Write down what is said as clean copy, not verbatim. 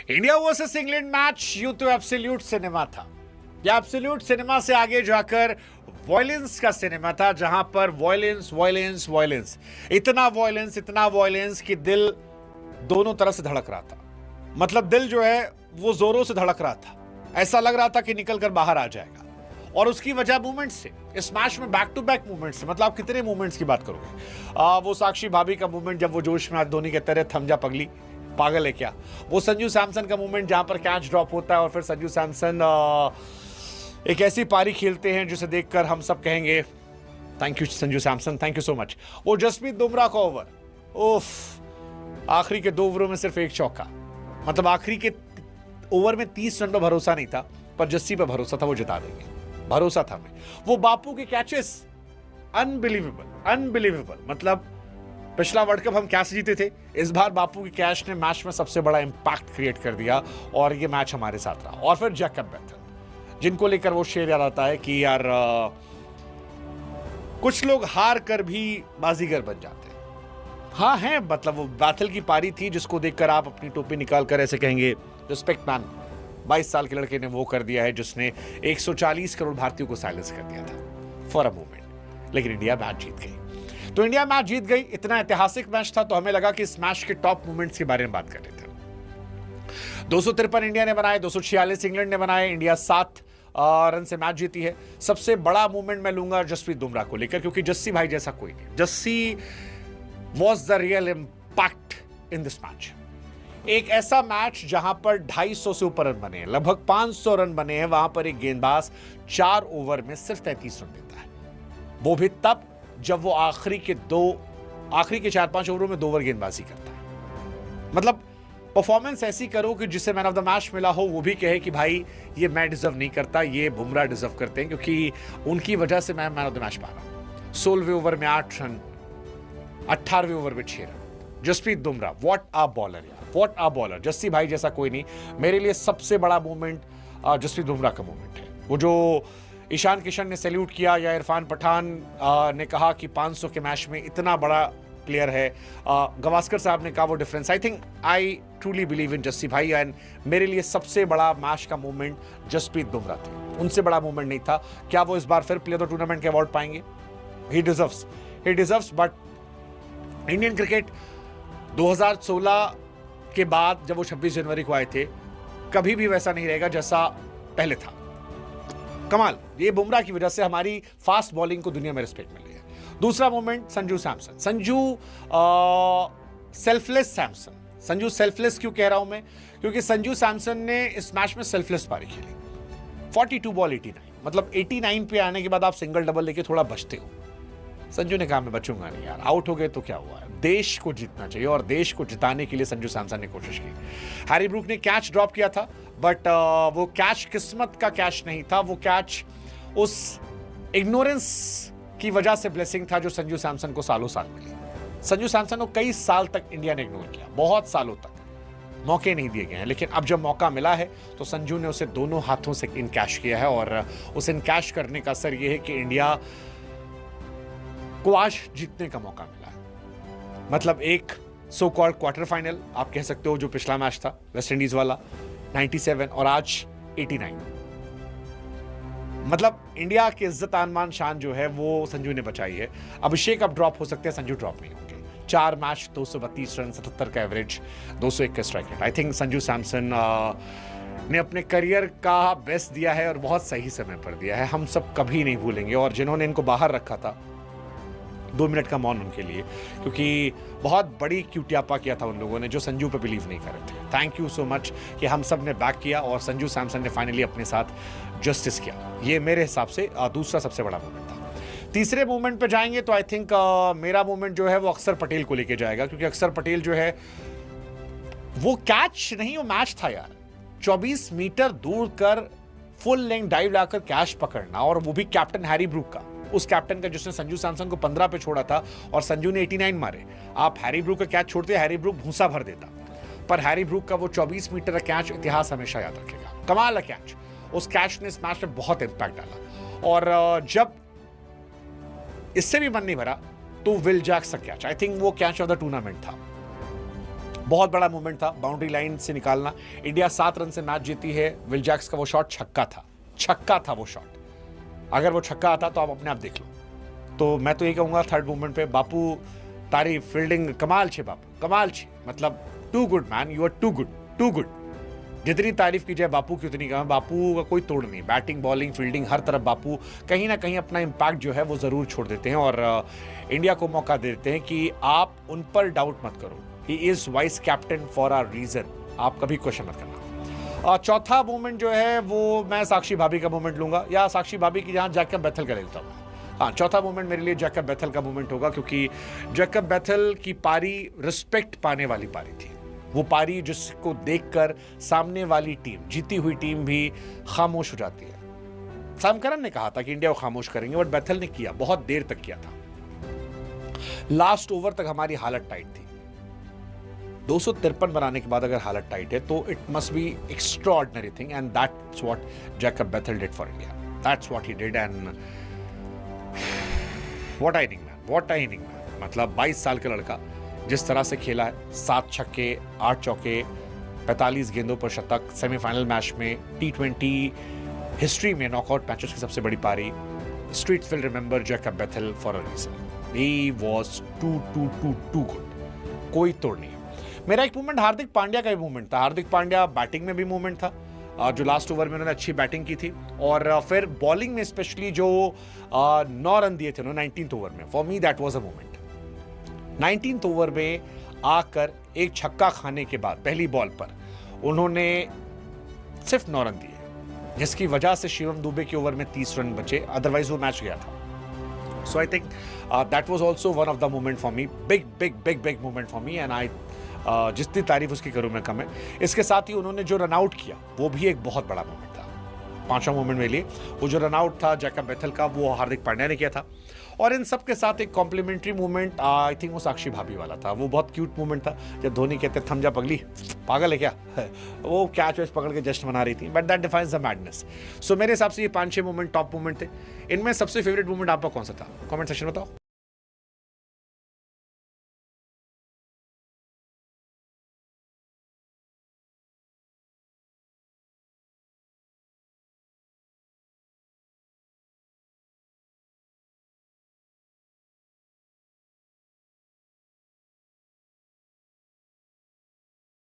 India versus England match यूं तो absolute cinema था। या एब्सोल्यूट सिनेमा से आगे जाकर वॉयलेंस का सिनेमा था, जहां पर वॉयलेंस वॉयलेंस वॉयलेंस, इतना वॉयलेंस कि दिल दोनों तरफ से धड़क रहा था। मतलब दिल जो है वो जोरों से धड़क रहा था, ऐसा लग रहा था कि निकल कर बाहर आ जाएगा। और उसकी वजह मूवमेंट्स से, इस मैच में बैक टू बैक मूवमेंट्स से। मतलब आप कितने मूवमेंट्स की बात करोगे? वो साक्षी भाभी का मूवमेंट जब वो जोश में आज धोनी के तरह थम जा पगली, पागल है क्या। वो संजू सैमसन का मूवमेंट जहां पर कैच ड्रॉप होता है और फिर संजू सैमसन एक ऐसी पारी खेलते हैं जिसे देखकर हम सब कहेंगे thank you Sanju Samson, thank you so much. वो जसप्रीत बुमराह का ओवर, उफ, आखिरी के 2 ओवरों में सिर्फ एक चौका। मतलब आखिरी के ओवर में 30 रन पर भरोसा नहीं था, पर जस्सी पर भरोसा था, वो जिता देंगे, भरोसा था हमें। वो बापू के कैचेस, अनबिलीवेबल। मतलब पिछला वर्ल्ड कप हम कैसे जीते थे, इस बार बापू के कैच ने मैच में सबसे बड़ा इंपैक्ट क्रिएट कर दिया और ये मैच हमारे साथ रहा। और फिर जैकब बेथल, जिनको लेकर वो शेर याद आता है कि यार कुछ लोग हार कर भी बाजीगर बन जाते हैं। हाँ है, मतलब वो बैथल की पारी थी जिसको देखकर आप अपनी टोपी निकाल कर ऐसे कहेंगे रिस्पेक्ट मैन। 22 साल के लड़के ने वो कर दिया है जिसने 140 करोड़ भारतीयों को साइलेंस कर दिया था फॉर अ मोमेंट। लेकिन इंडिया मैच जीत गई। तो इंडिया मैच जीत गई, इतना ऐतिहासिक मैच था, तो हमें लगा कि इस मैच के टॉप मोमेंट्स के बारे में बात कर लेते हैं। 253 इंडिया ने बनाए, 246 इंग्लैंड ने बनाए। इंडिया 7 रन से मैच जीती है। सबसे बड़ा मूवमेंट मैं लूंगा जसप्रीत बुमराह को लेकर, क्योंकि जस्सी भाई जैसा कोई नहीं। Jassi was the real impact in this match. एक ऐसा मैच जहां पर 250 से ऊपर रन बने हैं, लगभग 500 रन बने हैं, वहां पर एक गेंदबाज 4 ओवर में सिर्फ 33 रन देता है। वो भी तब जब वो आखिरी के 4-5 ओवरों में 2 ओवर गेंदबाजी करता है। मतलब परफॉर्मेंस ऐसी करो कि जिसे मैन ऑफ द मैच मिला हो वो भी कहे कि भाई ये मैं डिजर्व नहीं करता, ये बुमराह डिजर्व करते हैं, क्योंकि उनकी वजह से मैं मैन ऑफ द मैच पा रहा हूं। 16वें ओवर में 8 रन, 18वें ओवर में 6 run. Jasprit Bumrah, what a bowler यार, व्हाट अ बॉलर। जस्सी भाई जैसा कोई नहीं। मेरे लिए सबसे बड़ा मूवमेंट जसप्रीत बुमराह का मूवमेंट है। वो जो ईशान किशन ने सैल्यूट किया या इरफान पठान ने कहा कि 500 के मैच में इतना बड़ा प्लेयर है, गवास्कर साहब ने कहा वो difference. I truly believe in Jassi भाई, एंड मेरे लिए सबसे बड़ा मैच का मूवमेंट जसप्रीत बुमराह थे। उनसे बड़ा मूवमेंट नहीं था। क्या वो इस बार फिर प्लेयर ऑफ टूर्नामेंट के अवार्ड पाएंगे? ही डिजर्व्स। बट इंडियन क्रिकेट 2016 के बाद जब वो 26 जनवरी को आए थे, कभी भी वैसा नहीं रहेगा जैसा पहले था। कमाल, ये बुमराह की वजह से हमारी फास्ट बॉलिंग को दुनिया में रिस्पेक्ट मिली है। दूसरा moment Sanju Samson. Selfless Samson. Sanju selfless क्यों कह रहा हूं मैं? क्योंकि संजू सैमसन ने इस मैच में सेल्फलेस पारी खेली। 42 बॉल 89, मतलब 89 पे आने के बाद आप सिंगल डबल लेके थोड़ा बचते हो। संजू ने कहा मैं बचूंगा नहीं यार, आउट हो गए तो क्या हुआ, देश को जीतना चाहिए। और देश को जिताने के लिए संजू सैमसन ने कोशिश की। हैरी ब्रूक ने कैच ड्रॉप किया था, बट वो कैच किस्मत का कैच नहीं था। वो कैच उस इग्नोरेंस की वजह से ब्लेसिंग था जो संजू सैमसन को सालों साल मिली। संजू सैमसन को कई साल तक इंडिया ने इग्नोर किया, बहुत सालों तक मौके नहीं दिए गए हैं। लेकिन अब जब मौका मिला है तो संजू ने उसे दोनों हाथों से इनकैश किया है। और उस इनकैश करने का असर यह है कि इंडिया को आज जीतने का मौका मिला है। मतलब एक सो कॉल्ड क्वार्टर फाइनल आप कह सकते हो, जो पिछला मैच था वेस्ट इंडीज वाला 97 और आज 89। मतलब इंडिया की इज्जत आनमान शान जो है वो संजू ने बचाई है। अभिषेक अब ड्रॉप हो सकते हैं, संजू ड्रॉप नहीं होंगे। 4 मैच 232 रन, 77 का एवरेज, 201 का strike rate. I think Sanju Samson ने अपने करियर का बेस्ट दिया है और बहुत सही समय पर दिया है। हम सब कभी नहीं भूलेंगे। और जिन्होंने इनको बाहर रखा था, 2 मिनट का मौन उनके लिए, क्योंकि बहुत बड़ी क्यूटियापा किया था उन लोगों ने जो संजू पे बिलीव नहीं कर रहे थे। थैंक यू सो मच कि हम सब ने बैक किया और संजू सैमसन ने फाइनली अपने साथ जस्टिस किया। ये मेरे हिसाब से दूसरा सबसे बड़ा मूवमेंट था। तीसरे मूवमेंट पे जाएंगे तो आई थिंक मेरा मूवमेंट जो है वो अक्षर पटेल को लेके जाएगा, क्योंकि अक्षर पटेल जो है वो कैच नहीं, वो मैच था यार। 24 मीटर दूर कर फुल लेंथ डाइव लाकर कैच पकड़ना, और वो भी कैप्टन हैरी ब्रूक का, उस कैप्टन का जिसने संजू सैमसन को 15 पे छोड़ा था और संजू ने 89 मारे। आप हैरी ब्रूक का कैच छोड़ते, हैरी ब्रूक भूसा भर देता, पर हैरी ब्रूक का वो 24 मीटर का कैच इतिहास हमेशा याद रखेगा। कमाल का कैच। उस कैच ने इस मैच में बहुत इंपैक्ट डाला। और जब इससे भी मन नहीं भरा तो विल जैक्स का कैच, आई थिंक वो कैच ऑफ द टूर्नामेंट था। बहुत बड़ा मूवमेंट था, बाउंड्री लाइन से निकालना। इंडिया 7 रन से मैच जीती है। विल जैक्स का वो शॉट छक्का था वो शॉट। अगर वो छक्का आता तो आप अपने आप देख लो। तो मैं तो ये कहूँगा थर्ड मूवमेंट पे बापू तारीफ, फील्डिंग कमाल छे बापू, कमाल छे, मतलब too good man, you are too good. जितनी तारीफ की जाए बापू की उतनी कम। बापू का कोई तोड़ नहीं, बैटिंग बॉलिंग फील्डिंग हर तरफ बापू कहीं ना कहीं अपना इम्पैक्ट जो है वो जरूर छोड़ देते हैं और इंडिया को मौका देते हैं कि आप उन पर डाउट मत करो। He is vice captain for a reason, आप कभी क्वेश्चन मत करना। चौथा मूवमेंट जो है वो मैं साक्षी भाभी का मूवमेंट लूंगा, या साक्षी भाभी की जहां जैकब बैथल का लेता हूँ। हाँ, चौथा मूवमेंट मेरे लिए जैकब बैथल का मूवमेंट होगा, क्योंकि जैकब बैथल की पारी रिस्पेक्ट पाने वाली पारी थी। वो पारी जिसको देखकर सामने वाली टीम, जीती हुई टीम भी खामोश हो जाती है। सैम करन ने कहा था कि इंडिया को खामोश करेंगे, बट बैथल ने किया, बहुत देर तक किया था। लास्ट ओवर तक हमारी हालत टाइट थी। 253 बनाने के बाद अगर हालत टाइट है तो it must be extraordinary thing, and that's what Jacob Bethel did for India. That's what he did, and what a inning man, मतलब 22 साल का लड़का जिस तरह से खेला है, 7 छक्के 8 चौके 45 गेंदों पर शतक, सेमीफाइनल मैच में, T20 हिस्ट्री में नॉकआउट मैचेस की सबसे बड़ी पारी। Streets will remember Jacob Bethell for a reason. He was too good, कोई तोड़ नहीं है। मेरा एक मूवमेंट हार्दिक पांड्या का भी मूवमेंट था। हार्दिक पांड्या बैटिंग में भी मूवमेंट था, जो लास्ट ओवर में उन्होंने अच्छी बैटिंग की थी, और फिर बॉलिंग में स्पेशली जो 9 रन दिए थे उन्होंने 19th ओवर में। For me that was a movement. 19th over में आकर एक छक्का खाने के बाद पहली बॉल पर उन्होंने सिर्फ 9 रन दिए, जिसकी वजह से शिवम दुबे के ओवर में 30 रन बचे, अदरवाइज वो मैच गया था। So I think that was also one of the moment for me, big moment for me, and I जितनी तारीफ उसकी करूं मैं कम है। इसके साथ ही उन्होंने जो रन आउट किया वो भी एक बहुत बड़ा मोमेंट था। 5वां मोमेंट मेरे लिए वो जो रन आउट था जैकब बैथल का, वो हार्दिक पांड्या ने किया था। और इन सब के साथ एक कॉम्प्लीमेंट्री मूवमेंट, आई थिंक वो साक्षी भाभी वाला था। वो बहुत क्यूट मूवमेंट था, जब धोनी कहते थम जा पगली, पागल है क्या वो कैच वैच पकड़ के जस्ट मना रही थी, but that defines the madness. So मेरे हिसाब से ये 5-6 मूवमेंट टॉप मूवमेंट थे। इनमें सबसे फेवरेट मूवमेंट आपका कौन सा था? कमेंट सेक्शन में बताओ।